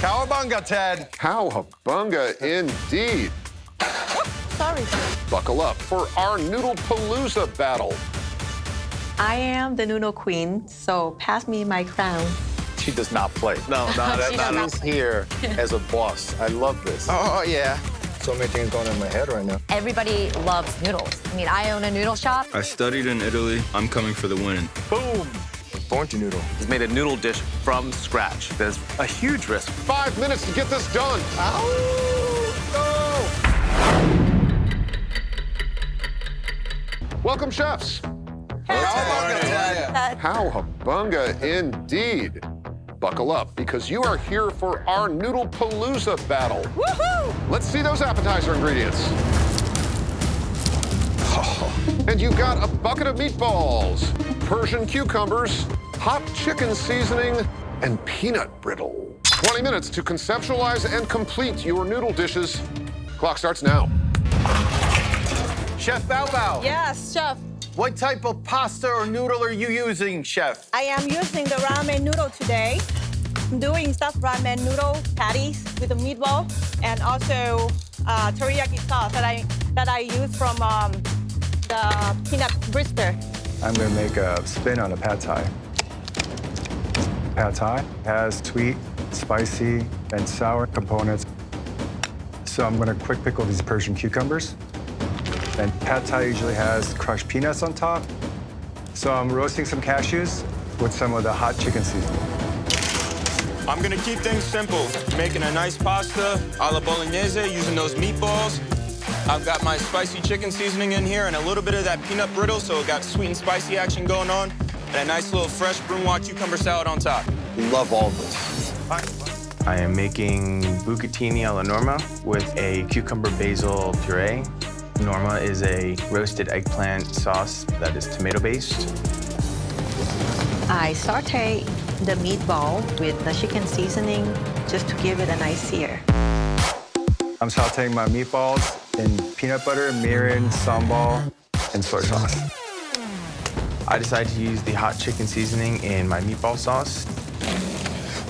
Cowabunga, Ted. Cowabunga indeed. Sorry. Buckle up for our Noodle-palooza battle. I am the noodle queen, so pass me my crown. She does not play. No, She's here as a boss. I love this. Oh, yeah. So many things going in my head right now. Everybody loves noodles. I mean, I own a noodle shop. I studied in Italy. I'm coming for the win. Boom. Born to noodle. He's made a noodle dish from scratch. There's a huge risk. 5 minutes to get this done. Welcome, chefs. Cowabunga, Ted. Cowabunga indeed. Buckle up, because you are here for our Noodle-palooza battle. Woohoo! Let's see those appetizer ingredients. And you've got a bucket of meatballs, Persian cucumbers, hot chicken seasoning, and peanut brittle. 20 minutes to conceptualize and complete your noodle dishes. Clock starts now. Chef Bao Bao. Yes, chef. What type of pasta or noodle are you using, chef? I am using the ramen noodle today. I'm doing stuffed ramen noodle patties with the meatball and also teriyaki sauce that I use from the peanut brister. I'm gonna make a spin on a pad thai. Pad thai has sweet, spicy, and sour components. So I'm gonna quick pickle these Persian cucumbers. And pad thai usually has crushed peanuts on top. So I'm roasting some cashews with some of the hot chicken seasoning. I'm gonna keep things simple. Making a nice pasta alla bolognese using those meatballs. I've got my spicy chicken seasoning in here and a little bit of that peanut brittle, so it got sweet and spicy action going on. And a nice little fresh brunoise cucumber salad on top. Love all this. I am making bucatini alla norma with a cucumber basil puree. Norma is a roasted eggplant sauce that is tomato-based. I saute the meatball with the chicken seasoning just to give it a nice sear. I'm sauteing my meatballs in peanut butter, mirin, sambal, and soy sauce. I decided to use the hot chicken seasoning in my meatball sauce.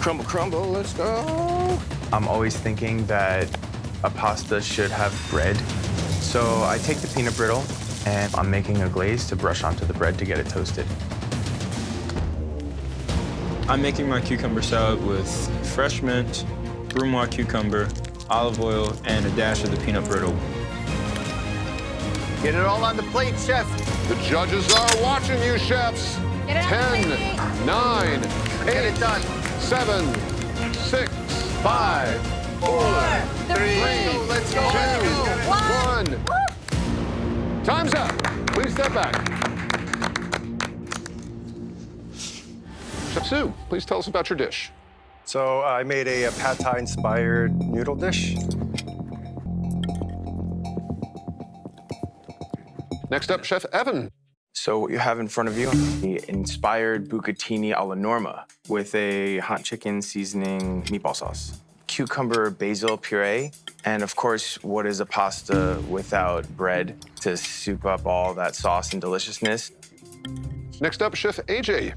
Crumble, crumble, let's go. I'm always thinking that a pasta should have bread. So I take the peanut brittle and I'm making a glaze to brush onto the bread to get it toasted. I'm making my cucumber salad with fresh mint, brunoise cucumber, olive oil, and a dash of the peanut brittle. Get it all on the plate, chef. The judges are watching you, chefs. 10, 9, 8, Get it done. 7, 6, 5, 4, 3, Let's go. 2, 1. Time's up. Please step back. Chef Sue, please tell us about your dish. So I made a pad thai inspired noodle dish. Next up, Chef Evan. So what you have in front of you, the inspired bucatini alla norma with a hot chicken seasoning meatball sauce, cucumber basil puree, and of course, what is a pasta without bread to soup up all that sauce and deliciousness? Next up, Chef AJ.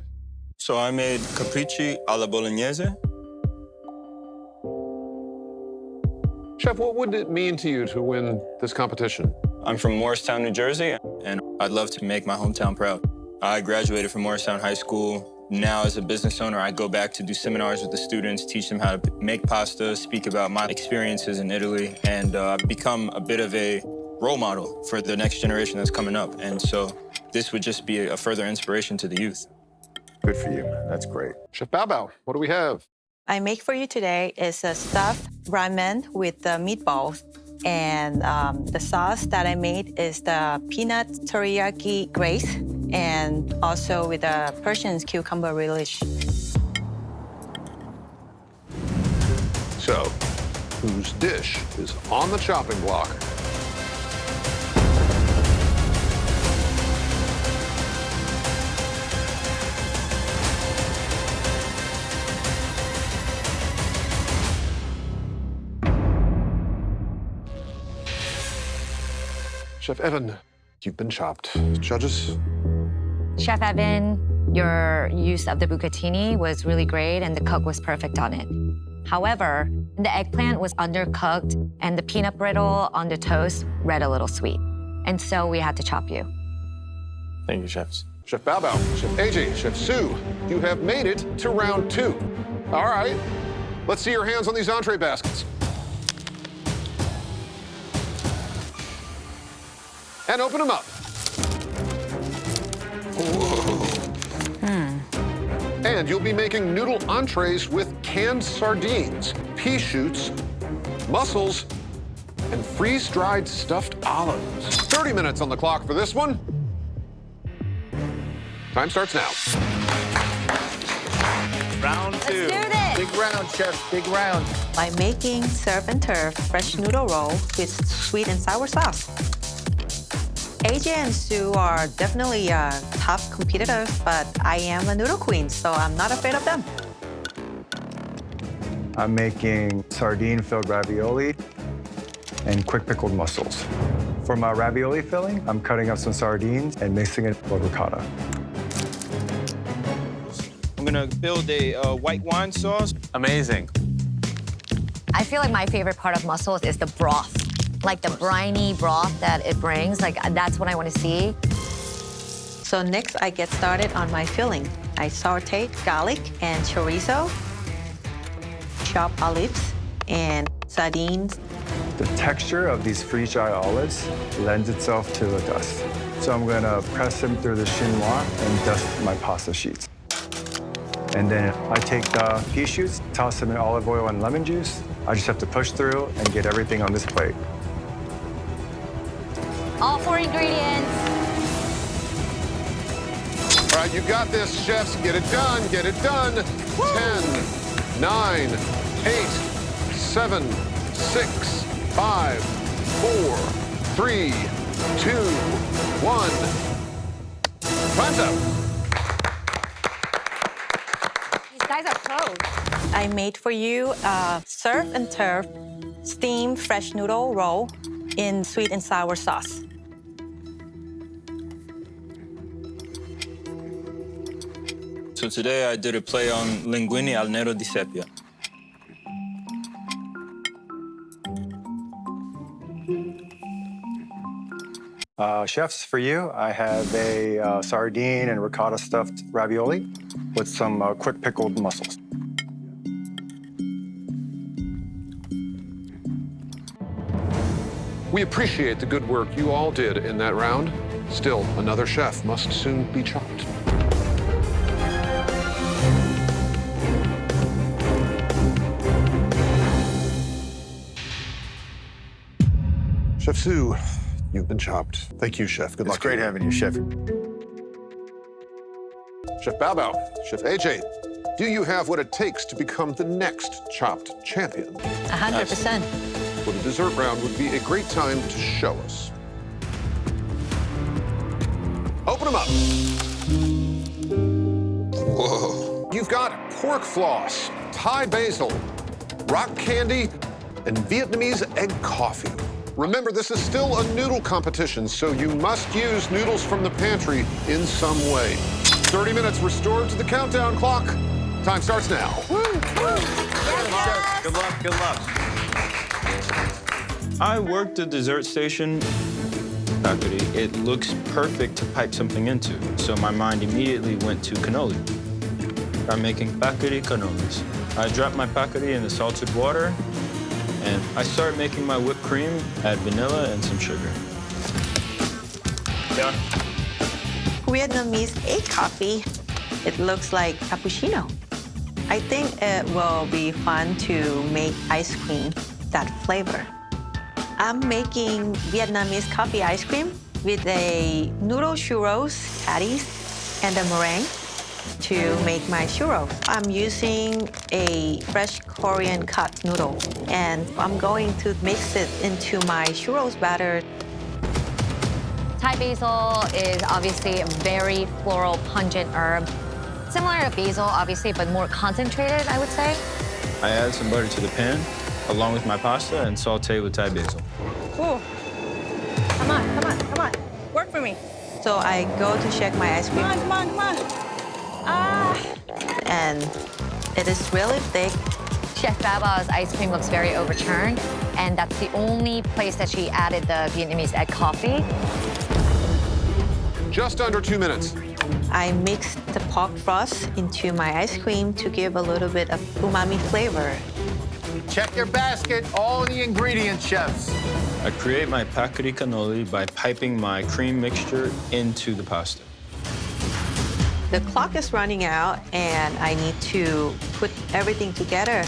So I made capricci alla bolognese. Chef, what would it mean to you to win this competition? I'm from Morristown, New Jersey, and I'd love to make my hometown proud. I graduated from Morristown High School. Now, as a business owner, I go back to do seminars with the students, teach them how to make pasta, speak about my experiences in Italy, and I've become a bit of a role model for the next generation that's coming up. And so this would just be a further inspiration to the youth. Good for you, man. That's great. Chef Bao Bao, what do we have? I make for you today is a stuffed ramen with the meatballs. And the sauce that I made is the peanut teriyaki glaze and also with a Persian cucumber relish. So, whose dish is on the chopping block? Chef Evan, you've been chopped. Judges? Chef Evan, your use of the bucatini was really great and the cook was perfect on it. However, the eggplant was undercooked and the peanut brittle on the toast read a little sweet. And so we had to chop you. Thank you, chefs. Chef Bao Bao, Chef AJ, Chef Sue, you have made it to round 2. All right, let's see your hands on these entree baskets. And open them up. Whoa. And you'll be making noodle entrees with canned sardines, pea shoots, mussels, and freeze-dried stuffed olives. 30 minutes on the clock for this one. Time starts now. Round 2. Let's do this. Big round, chef, big round. I'm making surf and turf fresh noodle roll with sweet and sour sauce. AJ and Sue are definitely tough competitors, but I am a noodle queen, so I'm not afraid of them. I'm making sardine-filled ravioli and quick pickled mussels. For my ravioli filling, I'm cutting up some sardines and mixing it with ricotta. I'm gonna build a white wine sauce. Amazing. I feel like my favorite part of mussels is the broth. Like the briny broth that it brings, like that's what I want to see. So next, I get started on my filling. I saute garlic and chorizo, chop olives, and sardines. The texture of these freeze-dried olives lends itself to the dust. So I'm gonna press them through the chinois and dust my pasta sheets. And then I take the pea shoots, toss them in olive oil and lemon juice. I just have to push through and get everything on this plate. All 4 ingredients. All right, you got this, chefs. Get it done, get it done. Woo! 10, 9, 8, 7, 6, 5, 4, 3, 2, 1. Time's up. These guys are pros. I made for you a surf and turf steamed fresh noodle roll in sweet and sour sauce. So today I did a play on linguine al nero di seppia. Chefs, for you, I have a sardine and ricotta stuffed ravioli with some quick pickled mussels. We appreciate the good work you all did in that round. Still, another chef must soon be chopped. Chef Sue, you've been chopped. Thank you, Chef. Good luck. It's great having you, chef. Chef Bao Bao, Chef AJ, do you have what it takes to become the next chopped champion? 100%. Well, the dessert round would be a great time to show us. Open them up. Whoa. You've got pork floss, Thai basil, rock candy, and Vietnamese egg coffee. Remember, this is still a noodle competition, so you must use noodles from the pantry in some way. 30 minutes restored to the countdown clock. Time starts now. Woo, woo. Chef, good luck, good luck. I worked the dessert station. Factory. It looks perfect to pipe something into, so my mind immediately went to cannoli. I'm making pakuri cannolis. I drop my pakuri in the salted water, and I start making my whipped cream, add vanilla and some sugar. Yeah. Vietnamese egg coffee. It looks like cappuccino. I think it will be fun to make ice cream that flavor. I'm making Vietnamese coffee ice cream with a noodle churros patties and a meringue to make my churros. I'm using a fresh Korean cut noodle, and I'm going to mix it into my churros batter. Thai basil is obviously a very floral, pungent herb. Similar to basil, obviously, but more concentrated, I would say. I add some butter to the pan, along with my pasta, and saute with Thai basil. Ooh. Come on, come on, come on. Work for me. So I go to check my ice cream. Come on, come on, come on. Ah. And it is really thick, Chef Baba's ice cream looks very overturned, and that's the only place that she added the Vietnamese egg coffee. Just under 2 minutes. I mixed the pork frost into my ice cream to give a little bit of umami flavor. Check your basket, all the ingredients, chefs. I create my paccheri cannoli by piping my cream mixture into the pasta. The clock is running out, and I need to put everything together.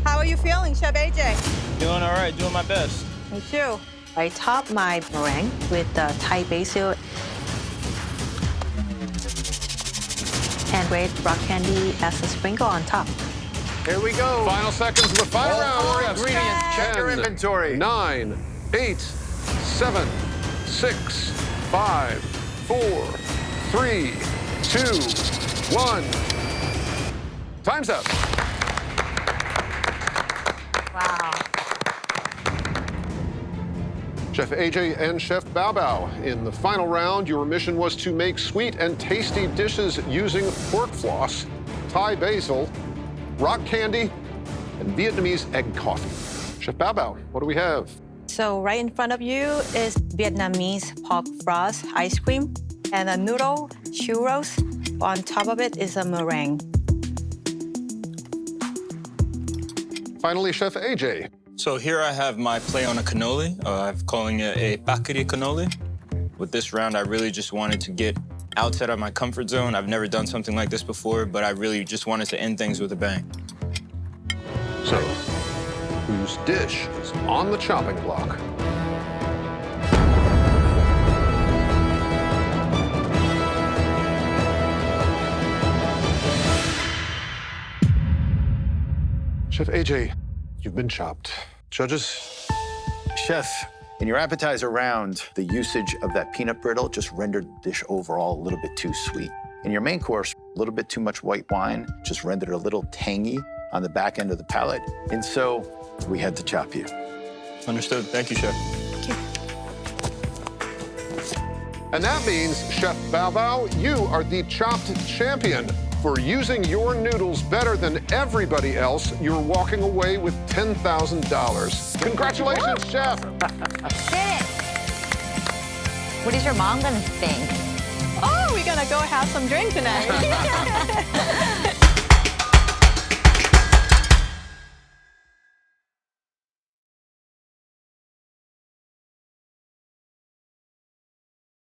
How are you feeling, Chef AJ? Doing all right, doing my best. Me too. I top my meringue with the Thai basil and red rock candy as a sprinkle on top. Here we go. Final seconds of the final round. Yes. Ingredients, check your 10, inventory. 9, 8, 7, 6, 5, 4, 3, 2, 1. Time's up. Wow. Chef AJ and Chef Bao Bao. In the final round, your mission was to make sweet and tasty dishes using pork floss, Thai basil, rock candy, and Vietnamese egg coffee. Chef Bao Bao, what do we have? So right in front of you is Vietnamese pork frost ice cream and a noodle churros. On top of it is a meringue. Finally, Chef AJ. So here I have my play on a cannoli. I'm calling it a paccheri cannoli. With this round, I really just wanted to get outside of my comfort zone. I've never done something like this before, but I really just wanted to end things with a bang. So, whose dish is on the chopping block? Chef AJ, you've been chopped. Judges? Chef, in your appetizer round, the usage of that peanut brittle just rendered the dish overall a little bit too sweet. In your main course, a little bit too much white wine just rendered it a little tangy on the back end of the palate. And so we had to chop you. Understood. Thank you, Chef. And that means, Chef Bao Bao, you are the chopped champion. For using your noodles better than everybody else, you're walking away with $10,000. Congratulations, Chef. Did it! What is your mom gonna think? Oh, we're gonna go have some drink tonight.